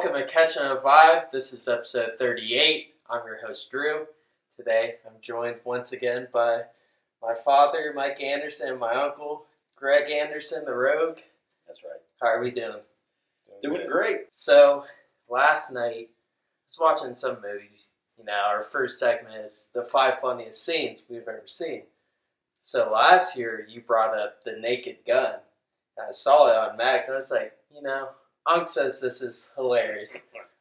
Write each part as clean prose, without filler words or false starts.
Welcome to Catching a Vibe. This is episode 38. I'm your host, Drew. Today, I'm joined once again by my father, Mike Anderson, and my uncle, Greg Anderson, the Rogue. That's right. How are we doing? Doing great. So, last night, I was watching some movies. Our first segment is the 5 funniest scenes we've ever seen. So, last year, you brought up The Naked Gun. I saw it on Max, and I was like, Unc says this is hilarious.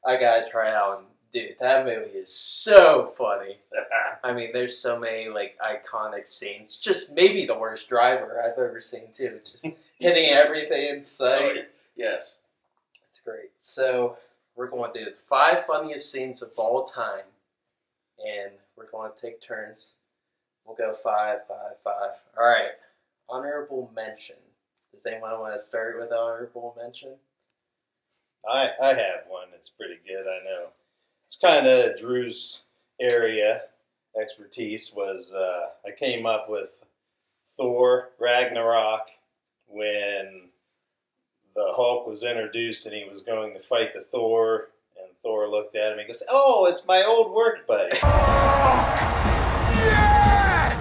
I gotta try it out. And dude, that movie is so funny. I mean, there's so many iconic scenes. Just maybe the worst driver I've ever seen too. Just hitting everything in sight. Oh, yes. It's great. So we're going to do the 5 funniest scenes of all time. And we're going to take turns. We'll go 5, 5, 5. All right. Honorable mention. Does anyone want to start with honorable mention? I have one that's pretty good, I know. It's kind of Drew's area expertise was, I came up with Thor Ragnarok when the Hulk was introduced and he was going to fight the Thor, and Thor looked at him and he goes, "Oh, it's my old work buddy." Yes!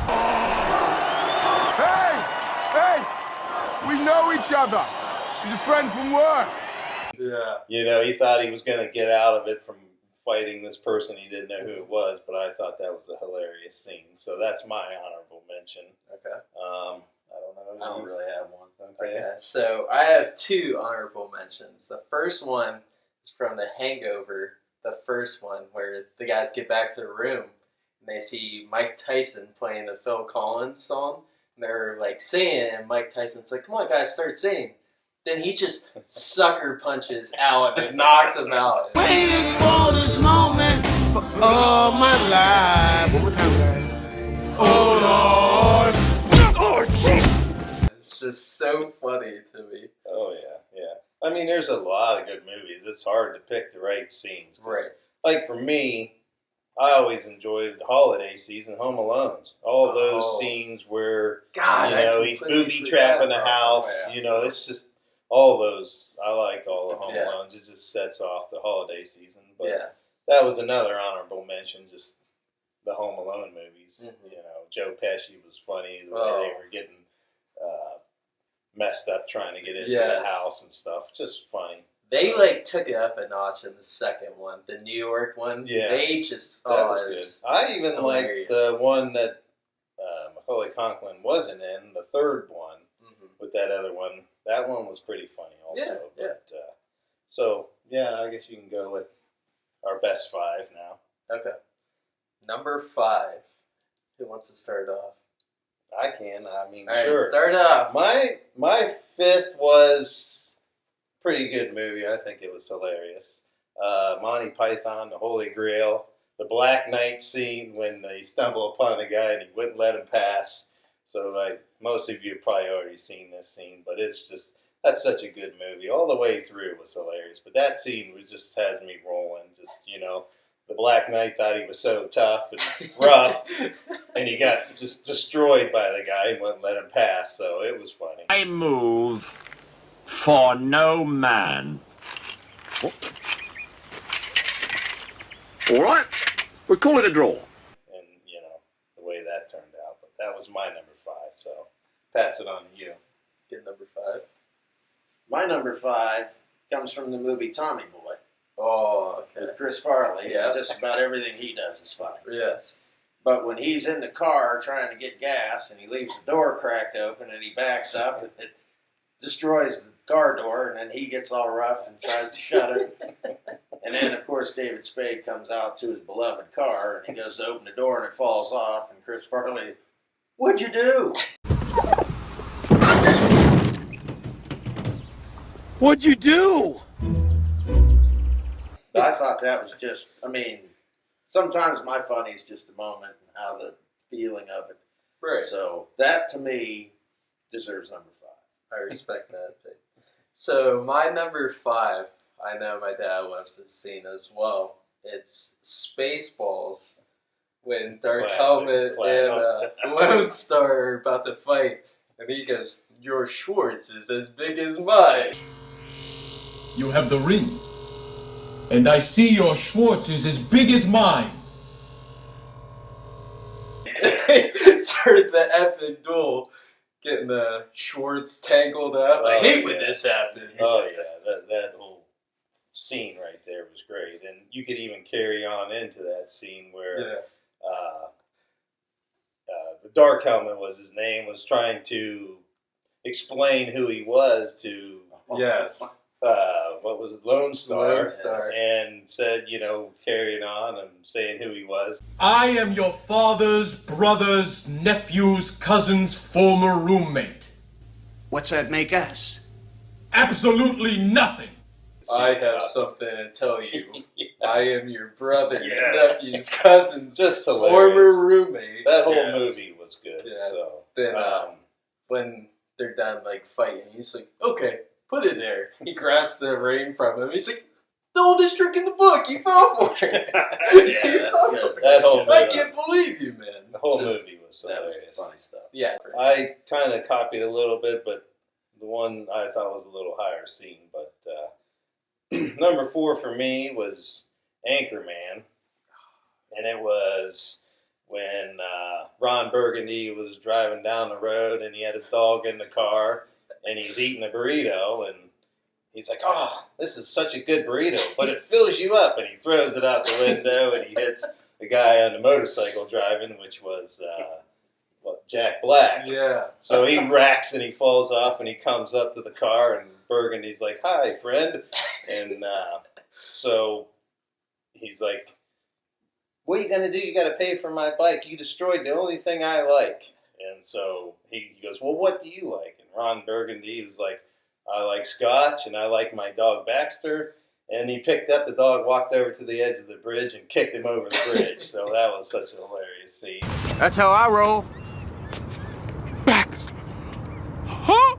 Hey! We know each other. He's a friend from work. Yeah. He thought he was going to get out of it from fighting this person he didn't know who it was, but I thought that was a hilarious scene. So that's my honorable mention. Okay. I don't know. I don't really have one. Okay. So I have 2 honorable mentions. The first one is from The Hangover, the first one, where the guys get back to the room and they see Mike Tyson playing the Phil Collins song. And they're singing it, and Mike Tyson's like, "Come on, guys, start singing." Then he just sucker punches Alan and knocks him out. Waiting for this moment for all my life. One more time, guys. Oh, Lord. Oh, jeez. It's just so funny to me. Oh, yeah. I mean, there's a lot of good movies. It's hard to pick the right scenes. Right. Like, for me, I always enjoyed the holiday season, Home Alones. All those scenes where, God, he's booby trapping the house. Oh, yeah. It's just all those. I like all the Home Yeah. Alones. It just sets off the holiday season. But Yeah. that was another honorable mention, just the Home Alone movies. Mhm. Joe Pesci was funny. The way they were getting messed up trying to get into the house and stuff. Just funny. They took it up a notch in the second one, the New York one. Yeah. They just That was good. I even hilarious. liked the one that Macaulay Culkin wasn't in, the third one, with that other one. That one was pretty funny also. Yeah. But, I guess you can go with our best 5 now. Okay. Number 5. Who wants to start off? I can. I mean, All right, sure. start off. My 5th was a pretty good movie. I think it was hilarious. Monty Python, The Holy Grail, the Black Knight scene when they stumble upon a guy and he wouldn't let him pass. So most of you have probably already seen this scene, but that's such a good movie. All the way through was hilarious. But that scene just has me rolling. The Black Knight thought he was so tough and rough, and he got just destroyed by the guy and wouldn't let him pass. So it was funny. I move for no man. All right, we call it a draw. And, the way that turned out. But that was my number 5, so pass it on to you. Get number 5. My number 5 comes from the movie Tommy Boy Oh, okay. with Chris Farley. Yeah. Just about everything he does is funny. Yes. But when he's in the car trying to get gas and he leaves the door cracked open and he backs up and it destroys the car door, and then he gets all rough and tries to shut it. And then, of course, David Spade comes out to his beloved car and he goes to open the door and it falls off. And Chris Farley, "What'd you do?" What'd you do? I thought that was just, sometimes my funny is just the moment and how the feeling of it. Right. So that, to me, deserves number 5. I respect that. So my number 5, I know my dad loves this scene as well. It's Spaceballs, when Dark Helmet and Lone Star are about to fight, and he goes, "Your Schwartz is as big as mine." You have the ring. And I see your Schwartz is as big as mine. Started the epic duel, getting the Schwartz tangled up. I hate when this happens. Oh yeah, that whole scene right there was great, and you could even carry on into that scene where the Dark Helmet was his name, was trying to explain who he was to Yes. what was it, Lone Star, Lone Star. and said, carrying on and saying who he was. I am your father's brother's nephew's cousin's former roommate. What's that make us? Absolutely nothing. I have something to tell you. Yeah. I am your brother's Yeah. nephew's cousin's Just former hilarious. roommate. That whole Yes. movie was good. Yeah. So Then when they're done fighting, he's like, "Okay, put it there." He grabs the ring from him. He's like, "The oldest trick in the book. You fell for it." Yeah, that's good. That whole I movie, can't believe you, man. the whole Just- movie was That was hilarious. funny stuff. Yeah. I kind of copied a little bit, but the one I thought was a little higher scene. But number 4 for me was Anchorman, and it was when Ron Burgundy was driving down the road, and he had his dog in the car, and he's eating a burrito, and he's like, "Oh, this is such a good burrito, but it fills you up," and he throws it out the window, and he hits the guy on the motorcycle driving, which was Jack Black. Yeah. So he racks and he falls off and he comes up to the car and Burgundy's like, "Hi, friend." And so he's like, "What are you going to do? You got to pay for my bike. You destroyed the only thing I like." And so he goes, "Well, what do you like?" And Ron Burgundy was like, "I like scotch and I like my dog Baxter." And he picked up the dog, walked over to the edge of the bridge and kicked him over the bridge. So that was such a hilarious scene. That's how I roll. Baxter. Huh?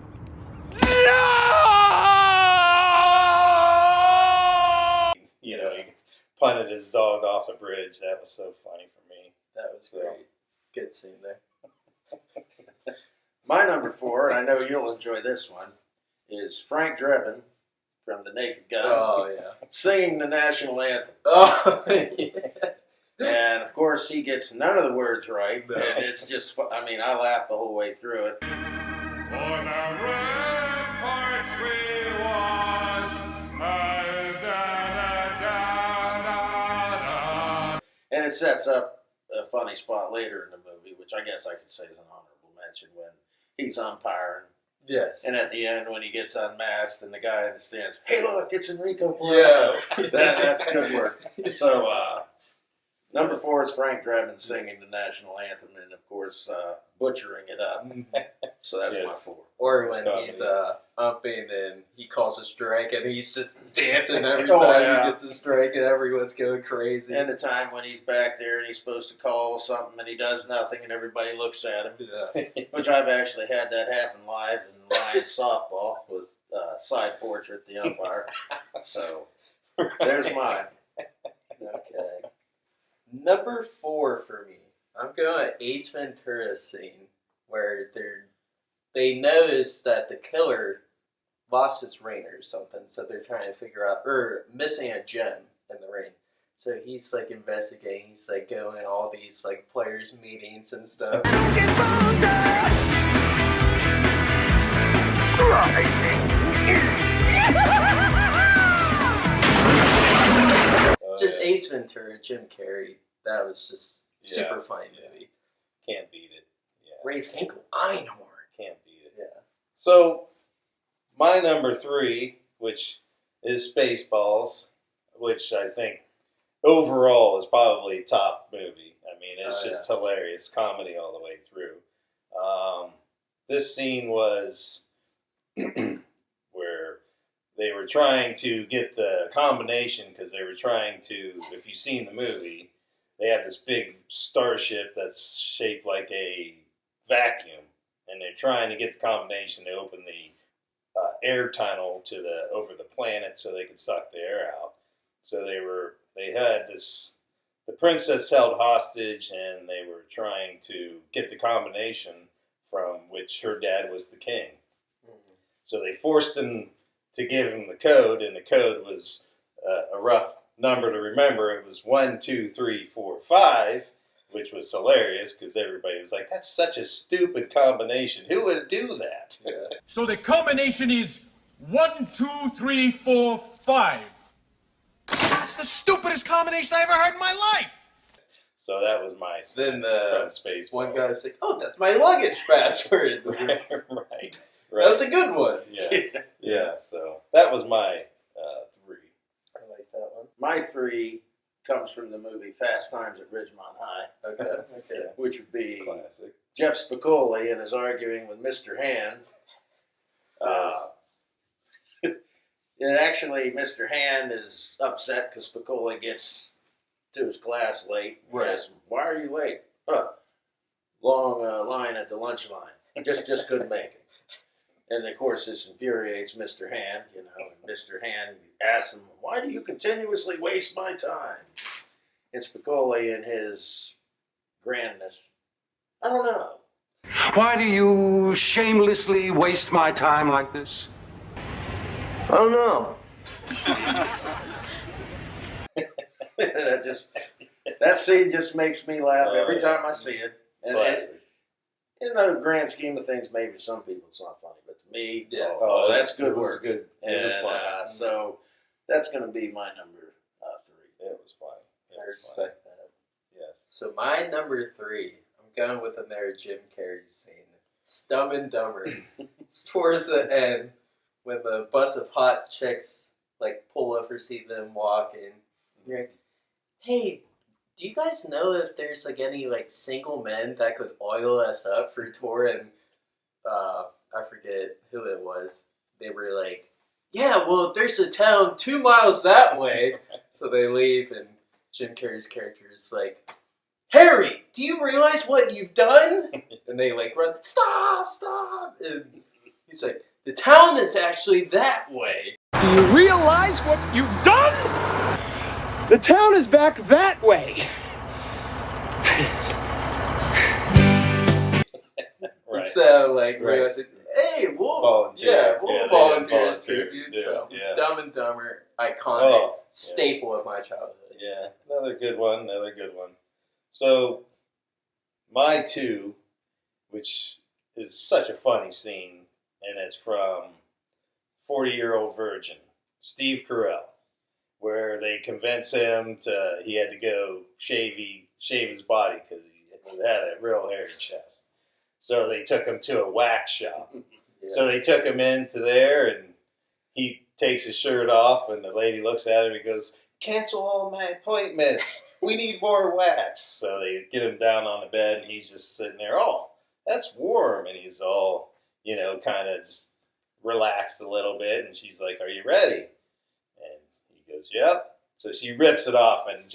He punted his dog off the bridge. That was so funny for me. That was great. Good scene there. My number 4, and I know you'll enjoy this one, is Frank Drebin from The Naked Gun Oh yeah. singing the national anthem. Oh yeah. And of course, he gets none of the words right, No. and it's just, I laughed the whole way through it. On the ramparts we watch, And it sets up a funny spot later in the movie, which I guess I could say is an honorable mention, when he's umpiring. Yes. And at the end, when he gets unmasked and the guy in the stands, "Hey, look, it's Enrico Yeah. Palazzo." That's good work. So, number 4 is Frank Drebin singing the national anthem and, of course, butchering it up. So that's Yes. my 4. Or when Scott, he's yeah. umping and he calls a strike and he's just dancing every Oh, time yeah. he gets a strike and everyone's going crazy. And the time when he's back there and he's supposed to call something and he does nothing and everybody looks at him, yeah. which I've actually had that happen live in Lions softball with side portrait, the umpire. So there's mine. Okay. Number 4 for me. I'm going to Ace Ventura scene where they notice that the killer lost his ring or something, so they're trying to figure out, or missing a gem in the ring. So he's investigating, he's going to all these players meetings and stuff. Just Ace Ventura, Jim Carrey. That was just super funny movie. Can't beat it. Yeah. Ray Finkel, Einhorn. Can't beat it. Yeah. So, my number 3, which is Spaceballs, which I think overall is probably top movie. I mean, it's just hilarious comedy all the way through. This scene was where they were trying to get the combination, because they were trying to, if you've seen the movie, they have this big starship that's shaped like a vacuum, and they're trying to get the combination to open the air tunnel over the planet so they could suck the air out. So they had this, the princess held hostage, and they were trying to get the combination from which her dad was the king. So they forced him to give him the code, and the code was a rough number to remember. It was 1, 2, 3, 4, 5, which was hilarious because everybody was like, "That's such a stupid combination. Who would do that?" So the combination is 1, 2, 3, 4, 5. That's the stupidest combination I ever heard in my life. So that was my Then from Spaceballs. one guy's like, "Oh, that's my luggage password." right. That was a good one. Yeah. So that was my 3. I like that one. My 3 comes from the movie Fast Times at Ridgemont High, Okay. Yeah. which would be Classic. Jeff Spicoli and is arguing with Mr. Hand. Yes. And actually, Mr. Hand is upset because Spicoli gets to his class late. He Right. asks, "Why are you late?" Long line at the lunch line. Just couldn't make it. And of course, this infuriates Mr. Hand. And Mr. Hand asks him, "Why do you continuously waste my time?" And Spicoli, in his grandness, "I don't know." Why do you shamelessly waste my time like this? I don't know. That scene just makes me laugh every time I see it. And Classic. in the grand scheme of things, maybe some people it's not funny, but to me, Yeah. that's good It was work. good. It was And fun. so that's going to be my number 3. It was fun. It I was fun. respect that. Yes. So my number 3, I'm going with another Jim Carrey scene. It's Dumb and Dumber. It's towards the end when the bus of hot chicks like pull over, see them walking. You're like, "Hey, do you guys know if there's like any like single men that could oil us up for tour?" And I forget who it was. They were like, "Yeah, well, there's a town 2 miles that way." So they leave, and Jim Carrey's character is like, "Harry, do you realize what you've done?" And they like run, stop. And he's like, "The town is actually that way." Do you realize what you've done? The town is back that way. Right. So like, Right. I said, "Hey, we'll Volunteer. Yeah, we'll Yeah, they volunteer as volunteer. tribute." Yeah, So yeah. Dumb and Dumber, iconic, Oh, yeah. staple of my childhood. Yeah, another good one. So, my 2, which is such a funny scene, and it's from 40-Year-Old Virgin, Steve Carell, where they convince him he had to go shave his body because he had a real hairy chest. So they took him to a wax shop. Yeah. So they took him into there, and he takes his shirt off, and the lady looks at him and goes, "Cancel all my appointments. We need more wax." So they get him down on the bed, and he's just sitting there. "Oh, that's warm." And he's all, kind of just relaxed a little bit. And she's like, "Are you ready?" And he goes, "Yep." So she rips it off, and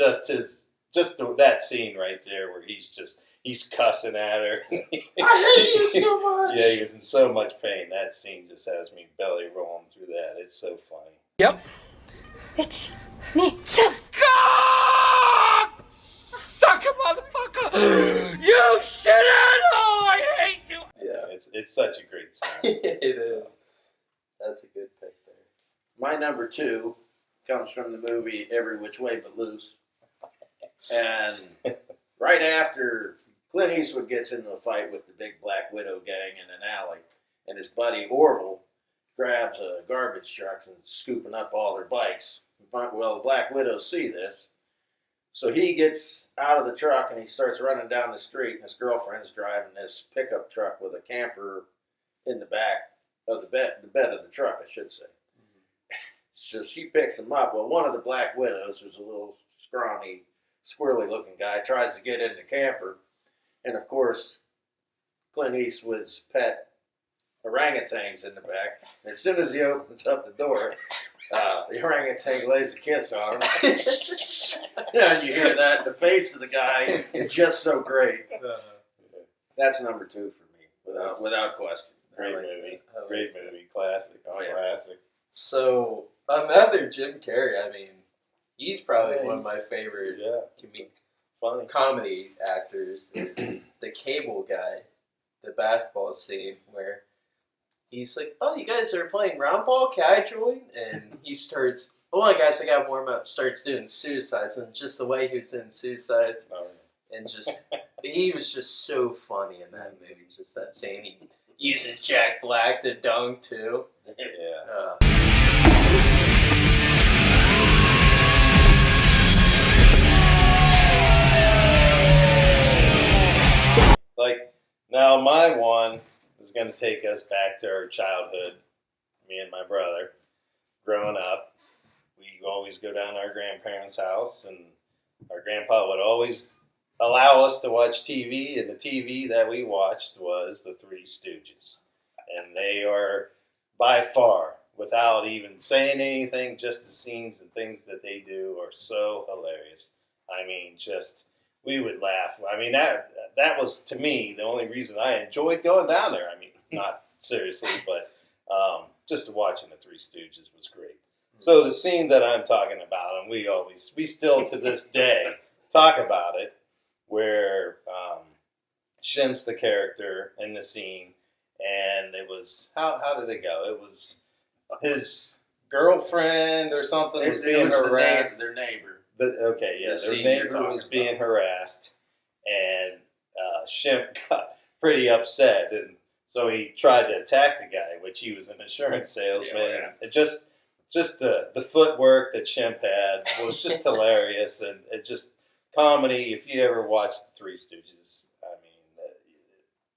that scene right there where he's cussing at her. I hate you so much. Yeah, he was in so much pain. That scene just has me belly rolling through that. It's so funny. Yep. It's me. Suck it, motherfucker! You shouldn't! Oh, I hate you! Yeah, It's such a great scene. it is. That's a good pick there. My number 2 comes from the movie Every Which Way But Loose. And right after Clint Eastwood gets into a fight with the big Black Widow gang in an alley, and his buddy Orville grabs a garbage truck and is scooping up all their bikes. Well, the Black Widows see this, so he gets out of the truck and he starts running down the street, and his girlfriend's driving this pickup truck with a camper in the back of the bed of the truck, I should say. So she picks him up. Well, one of the Black Widows, who's a little scrawny, squirrely-looking guy, tries to get in the camper, and of course, Clint Eastwood's pet orangutan's in the back. And as soon as he opens up the door, the orangutan lays a kiss on him. And you hear that. The face of the guy is just so great. That's number 2 for me, without question. Great movie. Great movie. Classic. Oh, yeah. Classic. So another Jim Carrey. I mean, he's probably one of my favorite Funny. comedy actors. Is the Cable Guy, the basketball scene where he's like, "Oh, you guys are playing round ball? Can I join?" And he starts One guy, so got warm up, starts doing suicides, and just the way he was doing suicides, and just he was just so funny in that movie. Just that scene, he uses Jack Black to dunk too. Yeah. Like, now my one is going to take us back to our childhood, me and my brother. Growing up, we always go down to our grandparents' house, and our grandpa would always allow us to watch TV, and the TV that we watched was The Three Stooges. And they are, by far, without even saying anything, just the scenes and things that they do are so hilarious. I mean, just... we would laugh. I mean, that was, to me, the only reason I enjoyed going down there. I mean, not seriously, but just watching the Three Stooges was great. So the scene that I'm talking about, and we still to this day talk about it, where Shimp's the character in the scene, and it was, how did it go? It was his girlfriend or something was being harassed. Their neighbor. Their neighbor was being harassed, and Shimp got pretty upset, and so he tried to attack the guy, which he was an insurance salesman. Yeah. It just the footwork that Shimp had was just hilarious, and it just comedy. If you ever watched the Three Stooges, I mean,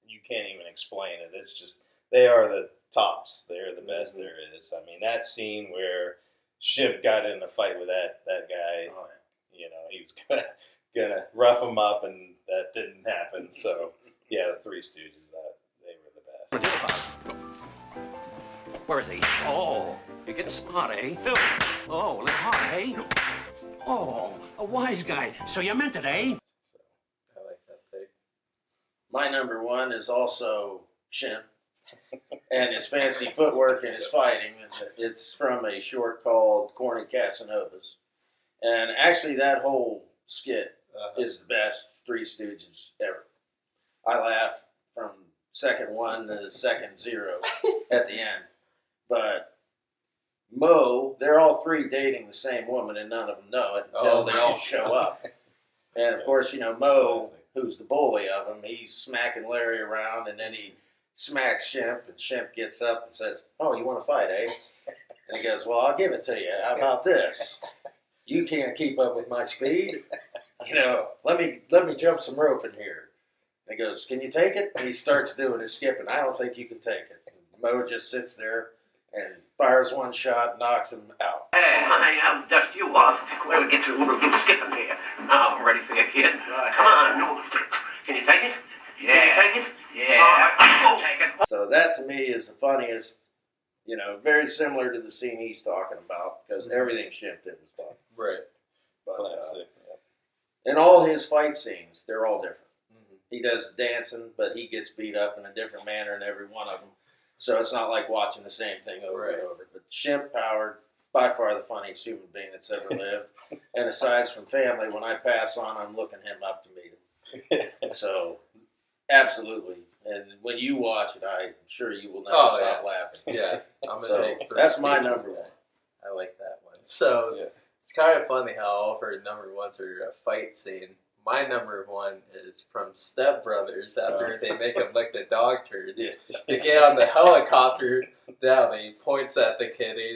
you can't even explain it. It's just, they are the tops. They're the best there is. I mean, that scene where Shimp got in a fight with that guy. Oh, you know, he was gonna rough him up, and that didn't happen. So yeah, the Three Stooges, they were the best. Where is he? Oh, you're getting smart, eh? Oh, a little hot, eh? Oh, a wise guy. So you meant it, eh? I like that pick. My number one is also Shimp and his fancy footwork and his fighting. It's from a short called Corny Casanovas. And actually, that whole skit is the best Three Stooges ever. I laugh from second one to second zero at the end. But Moe, they're all three dating the same woman, and none of them know it until they all show up. And of course, you know, Moe, who's the bully of them, he's smacking Larry around, and then he smacks Shimp, and Shimp gets up and says, "Oh, you want to fight, eh?" And he goes, "Well, I'll give it to you. How about this? You can't keep up with my speed. You know, let me jump some rope in here." And he goes, "Can you take it?" And he starts doing his skipping. "I don't think you can take it." And Moe just sits there and fires one shot, knocks him out. Hey, I'll dust you off. We'll get skipping here. Now I'm ready for you, kid. Come on, no. Can you take it? Yeah. Can you take it? Yeah. I can take it. So that to me is the funniest, you know, very similar to the scene he's talking about, because everything Shimp did was funny. Right. But, Classic. and all his fight scenes, they're all different. He does the dancing, but he gets beat up in a different manner in every one of them. So it's not like watching the same thing over and over. But Shimp Howard, by far the funniest human being that's ever lived. And aside from family, when I pass on, I'm looking him up to meet him. So, absolutely. And when you watch it, I'm sure you will never stop laughing. Yeah. I'm So, a big Three that's my Stooges number guy. one. I like that one. So, it's kind of funny how all of our number ones are a fight scene. My number one is from Step Brothers after they make him lick the dog turd. They get on the helicopter down, he points at the kitties.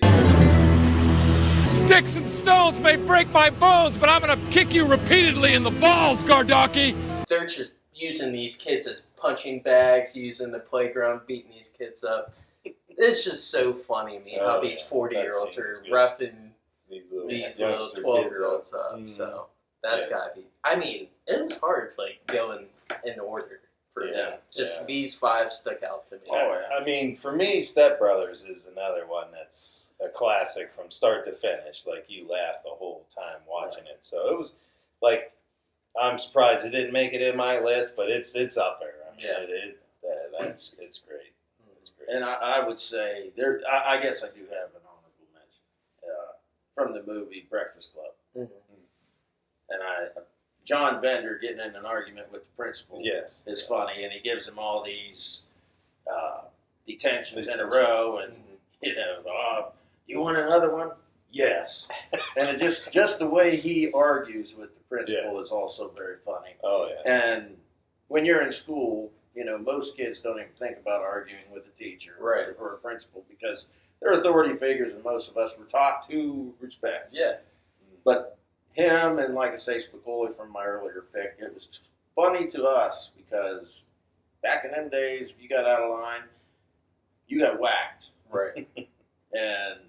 Sticks and stones may break my bones, but I'm gonna kick you repeatedly in the balls, Gardaki! They're just using these kids as punching bags, using the playground, beating these kids up. It's just so funny to me how these 40-year-olds are roughing these little 12-year-olds up. So that's gotta be. I mean, it was hard to go in order for them. Just these five stuck out to me. I mean, for me, Step Brothers is another one that's a classic from start to finish. Like, you laugh the whole time watching it. So it was like, I'm surprised it didn't make it in my list, but it's up there. I mean, it's great. It's great. And I would say, I guess I do have an honorable mention from the movie Breakfast Club. And John Bender getting in an argument with the principal is funny, and he gives him all these detentions in a row, and you know, you want another one? Yes, and it just the way he argues with the principal is also very funny. Oh yeah. And when you're in school, you know, most kids don't even think about arguing with a teacher Right. or a principal because they're authority figures, and most of us were taught to respect. Yeah. But him and, like I say, Spicoli from my earlier pick, it was funny to us because back in them days, if you got out of line, you got whacked. Right. And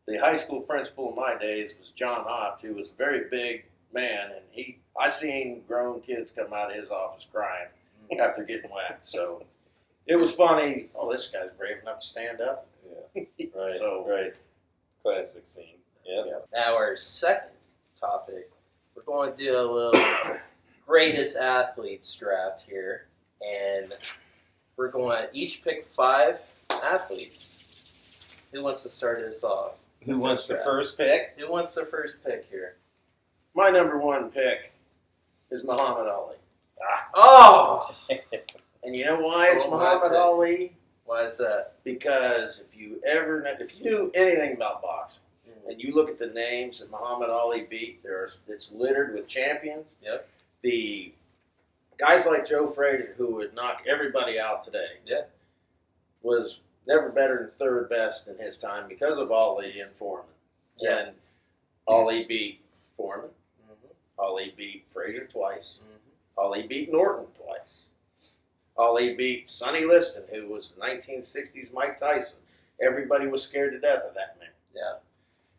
the high school principal in my days was John Hopt, who was a very big man, and I seen grown kids come out of his office crying after getting whacked. So it was funny. Oh, this guy's brave enough to stand up. Yeah. Right. So right. Classic scene. Yeah. Now our second topic, we're going to do a little greatest athletes draft here, and we're going to each pick 5 athletes. Who wants to start us off? Who wants the first pick? Who wants the first pick here? my number 1 pick is Muhammad Ali. Oh! And you know why it's Stole my Muhammad pick. Ali? Why is that? Because if you knew anything about boxing, and you look at the names that Muhammad Ali beat, it's littered with champions. Yep. The guys like Joe Frazier, who would knock everybody out today, was never better than third best in his time because of Ali and Foreman. Yeah. And Ali beat Foreman. Ali beat Frazier twice. Ali beat Norton twice. Ali beat Sonny Liston, who was the 1960s Mike Tyson. Everybody was scared to death of that man. Yeah.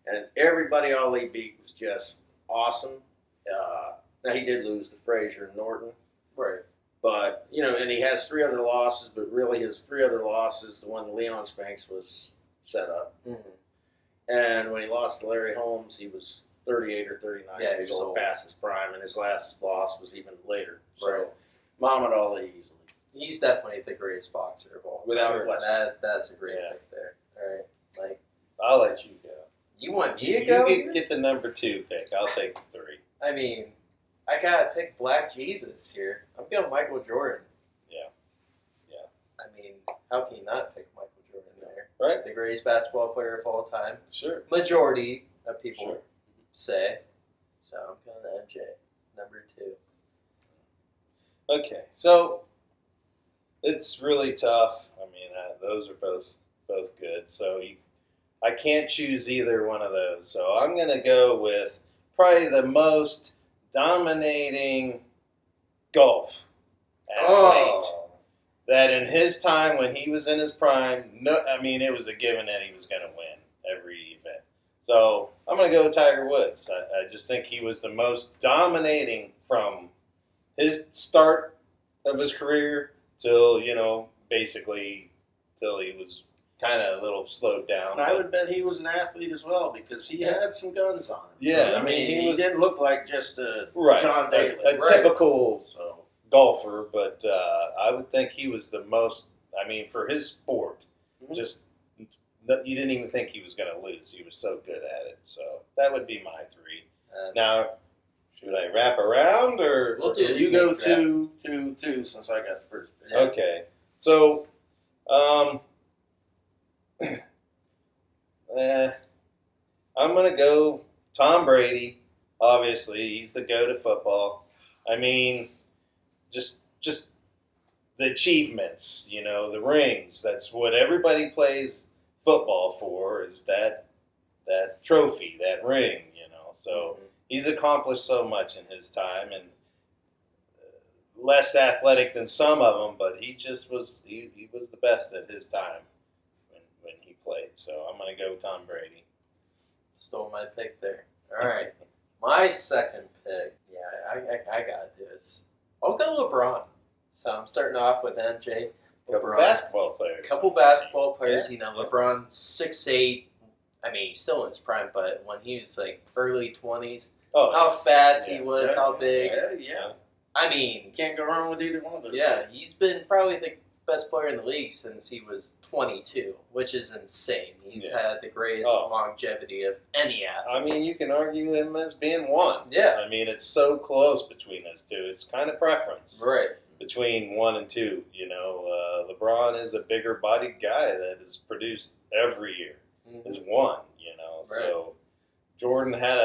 And everybody Ali beat was just awesome. Now, he did lose to Frazier and Norton. Right. But, and he has 3 other losses, but really his 3 other losses, the one Leon Spanks was set up. And when he lost to Larry Holmes, he was 38 or 39 Yeah, he years was old, old. past his prime, and his last loss was even later. So, Right. Muhammad Ali easily. He's definitely the greatest boxer of all time. Without question. That's a great pick there. All right. Like, I'll let you go. you want me to You go? get the number 2 pick. I'll take the 3. I mean, I gotta pick Black Jesus here. I'm going Michael Jordan. Yeah. Yeah. I mean, how can you not pick Michael Jordan there? Right. The greatest basketball player of all time. Sure. Majority of people Sure. say. So I'm going to MJ, number 2. Okay, so it's really tough. I mean, those are both good. So I can't choose either one of those. So I'm going to go with probably the most dominating golf athlete that in his time when he was in his prime, it was a given that he was going to win every event. So I'm going to go with Tiger Woods. I just think he was the most dominating from his start of his career till, basically till he was kind of a little slowed down. And I would bet he was an athlete as well because he had some guns on him. Yeah, I mean, he didn't look like just a right, John Daly. a typical golfer, but I would think he was the most, for his sport, just you didn't even think he was going to lose. He was so good at it. So that would be my 3. Now, should I wrap around or We'll do you go 2 since I got the first pick. Okay, so I'm going to go Tom Brady. Obviously, he's the GOAT of football. I mean, just the achievements, the rings. That's what everybody plays football for, is that trophy, that ring, So he's accomplished so much in his time, and less athletic than some of them, but he just was he was the best at his time when he played. So I'm going to go Tom Brady. Stole my pick there. All right. My second pick, I gotta do this. I'll go LeBron. So I'm starting off with MJ. Couple LeBron. basketball players. Couple basketball players. Yeah. LeBron 6'8". I mean, he's still in his prime, but when he was like early 20s, how fast he was, how big. Yeah. I mean, You can't go wrong with either one of those. yeah, he's been probably the best player in the league since he was 22, which is insane. He's had the greatest longevity of any athlete. You can argue him as being one. Yeah. It's so close between those two. It's kind of preference. Right. Between 1 and 2, LeBron is a bigger-bodied guy that is produced every year. Is one, Right. So Jordan had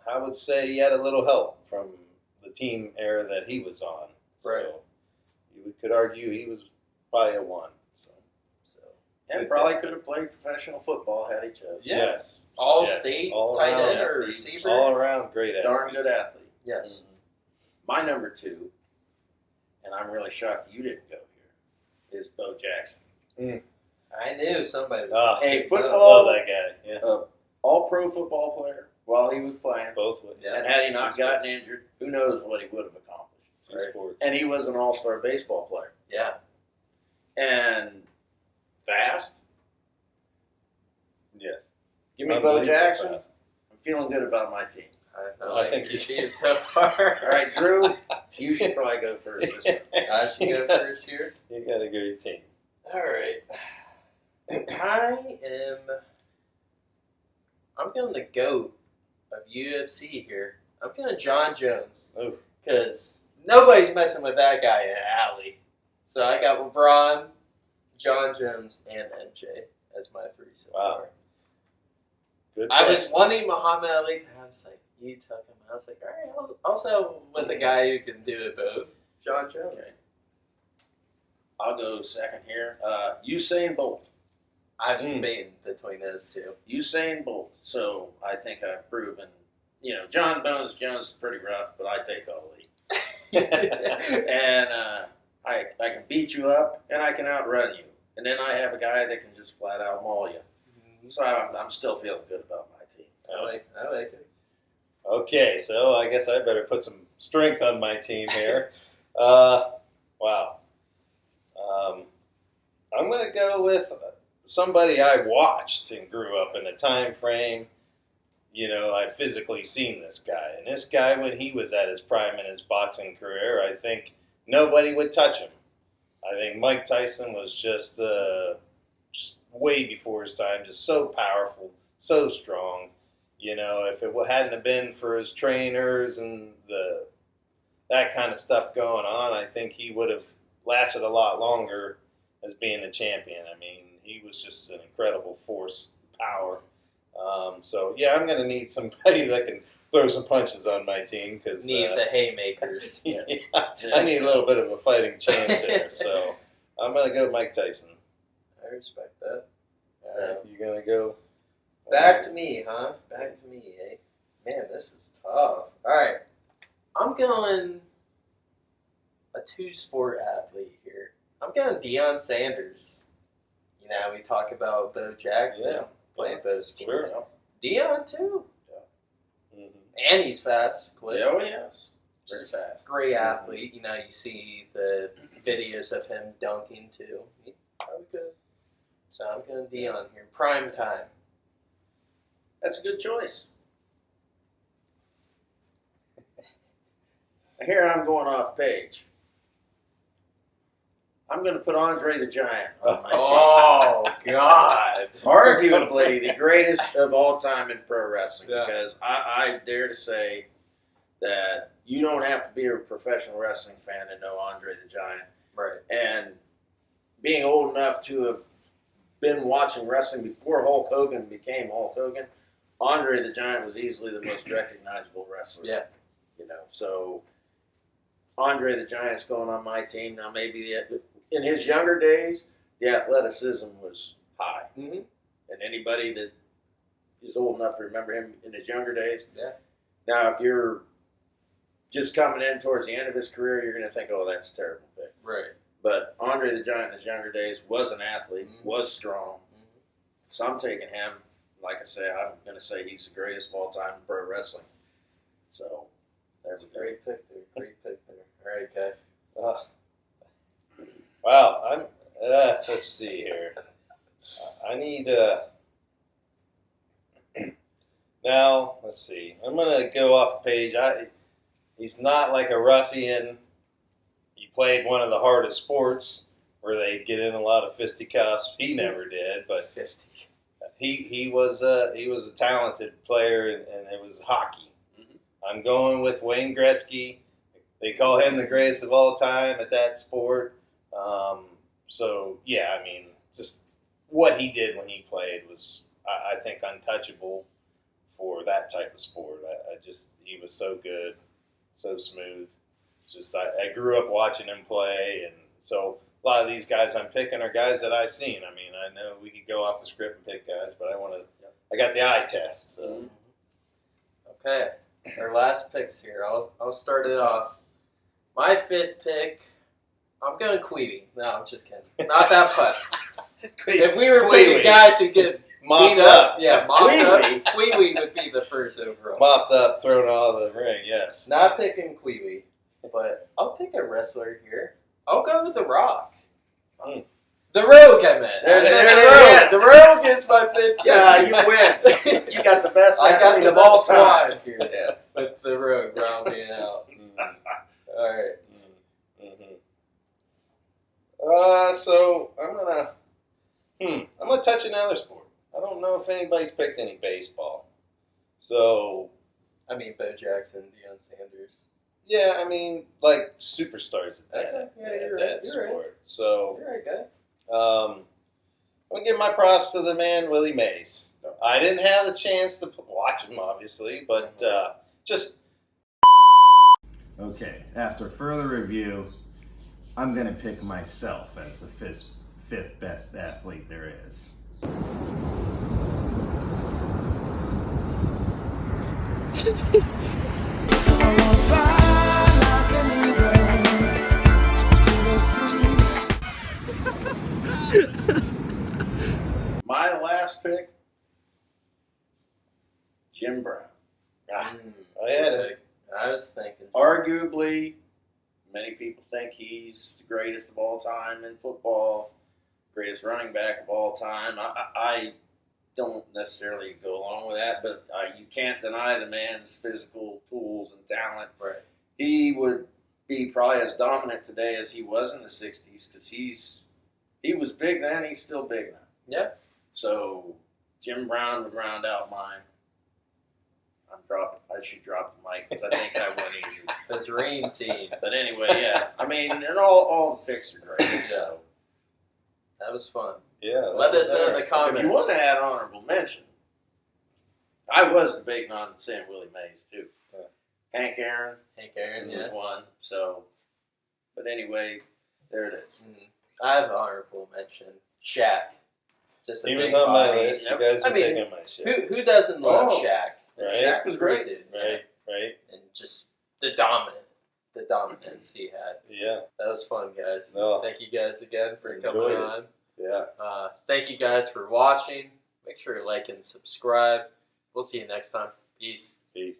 I would say he had a little help from the team era that he was on. Right. So you could argue he was probably a 1. And probably could have played professional football had he chosen. Yeah. Yes. All Yes. state, All tight around, end, or yeah. receiver. All around great athlete. Darn good athlete. Yes. My number 2, and I'm really shocked you didn't go here, is Bo Jackson. I knew somebody was Ah, gonna A pick Bo. football- Love that guy. Yeah. All-pro football player while he was playing. Both would. Yeah. And had he not gotten injured, who knows what he would have accomplished. Two sports. And he was an all-star baseball player. Yeah. And fast. Yes. Give me Bo Unbelievable Jackson. fast. I'm feeling good about my team. I think your you team so far. All right, Drew, you should probably go first this week. I should go first here. You got a great team. All right. I'm going the GOAT of UFC here. I'm going John Jones. Oh. Because nobody's messing with that guy in the alley. So I got LeBron, John Jones, and MJ as my 3 so Wow. far. Good. I play. was wanting Muhammad Ali, and I was like, you took him. I was like, all right, I'll settle with a guy who can do it both. John Jones. Okay. I'll go second here. Usain Bolt. I've debated between those two. Usain Bolt. So I think I've proven, John Jones is pretty rough, but I take Ali. And I can beat you up, and I can outrun you. And then I have a guy that can just flat out maul you. So I'm still feeling good about my team. I like it. Okay, so I guess I better put some strength on my team here. Wow. I'm going to go with somebody I watched and grew up in a time frame. I've physically seen this guy. And this guy, when he was at his prime in his boxing career, I think nobody would touch him. I think Mike Tyson was just way before his time, just so powerful, so strong. If it hadn't have been for his trainers and that kind of stuff going on, I think he would have lasted a lot longer as being a champion. I mean, he was just an incredible force, power. So, yeah, I'm going to need somebody that can throw some punches on my team. Cause, Need the haymakers. yeah, I need a little bit of a fighting chance there. So, I'm going to go Mike Tyson. I respect that. You going to go? Back to me, huh? Back to me, eh? Man, this is tough. All right. I'm going a 2-sport athlete here. I'm going Deion Sanders. We talk about Bo Jackson playing both sports. Sure. Deion, too. Mm-hmm. And he's fast. Quick. Oh, yes. Very Just fast. great athlete. You see the videos of him dunking, too. He probably could. So I'm going Deion here. Prime time. That's a good choice. Here I'm going off page. I'm going to put Andre the Giant on my team. Oh, God. Arguably the greatest of all time in pro wrestling, Yeah. because I dare to say that you don't have to be a professional wrestling fan to know Andre the Giant. Right. And being old enough to have been watching wrestling before Hulk Hogan became Hulk Hogan, Andre the Giant was easily the most recognizable wrestler. Yeah. So Andre the Giant's going on my team. Now maybe in his younger days, the athleticism was high. Mm-hmm. And anybody that is old enough to remember him in his younger days. Yeah. Now, if you're just coming in towards the end of his career, you're going to think, oh, that's a terrible pick. Right. But Andre the Giant in his younger days was an athlete, Mm-hmm. was strong. Mm-hmm. So I'm taking him. Like I say, I'm going to say he's the greatest of all time in pro wrestling. So That's a great pick there. Great pick there. All right, guy. Wow. I'm. Let's see here. I need. Now, let's see. I'm gonna go off page. He's not like a ruffian. He played one of the hardest sports where they get in a lot of fisticuffs. He never did, but 50. he was a talented player, and it was hockey. I'm going with Wayne Gretzky. They call him the greatest of all time at that sport. So, yeah, I mean, just what he did when he played was, I think, untouchable for that type of sport. He was so good, so smooth. Just I grew up watching him play, and so a lot of these guys I'm picking are guys that I've seen. I mean, I know we could go off the script and pick guys, but I got the eye test. So. Okay, our last picks here. I'll start it off. My 5th pick, I'm going Queevy. No, I'm just kidding. Not that putz. If we were picking guys who get mopped beat up, mopped up, Queevy would be the first overall. Mopped up, thrown out of the ring, yes. Not picking Queevy, but I'll pick a wrestler here. I'll go with The Rock. The Rogue, I meant. The Rogue is my 5th pick. Yeah, you win. You got the best I got athlete the of all best time. squad here. With The Rogue rounding out. All right. So I'm gonna touch another sport. I don't know if anybody's picked any baseball. So I mean, Bo Jackson, Deion Sanders. Yeah, I mean, like superstars at that, Okay. Yeah, you're that right. You're sport. right. So You're right, guy. I'm gonna give my props to the man Willie Mays. I didn't have the chance to watch him, obviously, but just. Okay, after further review, I'm going to pick myself as the fifth best athlete there is. My last pick, Jim Brown. I had it. I was thinking. Arguably, many people think he's the greatest of all time in football, greatest running back of all time. I don't necessarily go along with that, but you can't deny the man's physical tools and talent. Right. He would be probably as dominant today as he was in the 60s because he was big then, he's still big now. Yeah. So Jim Brown would round out mine. I should drop the mic because I think I went easy. The dream team. But anyway, yeah. I mean, and all the picks are great. So. That was fun. Yeah. Let us know in the comments. If you want to add honorable mention, I was debating on saying Willie Mays too. Hank Aaron. Yeah. One. So, but anyway, there it is. I have an honorable mention. Shaq. Just a He big was on my body. list. You guys are taking my shit. Who doesn't love Oh. Shaq? Right. Shaq was great. Dude. Right. And just the dominance he had. Yeah. That was fun, guys. No. Thank you guys again for coming Enjoyed it. on. Yeah. Thank you guys for watching. Make sure to like and subscribe. We'll see you next time. Peace. Peace.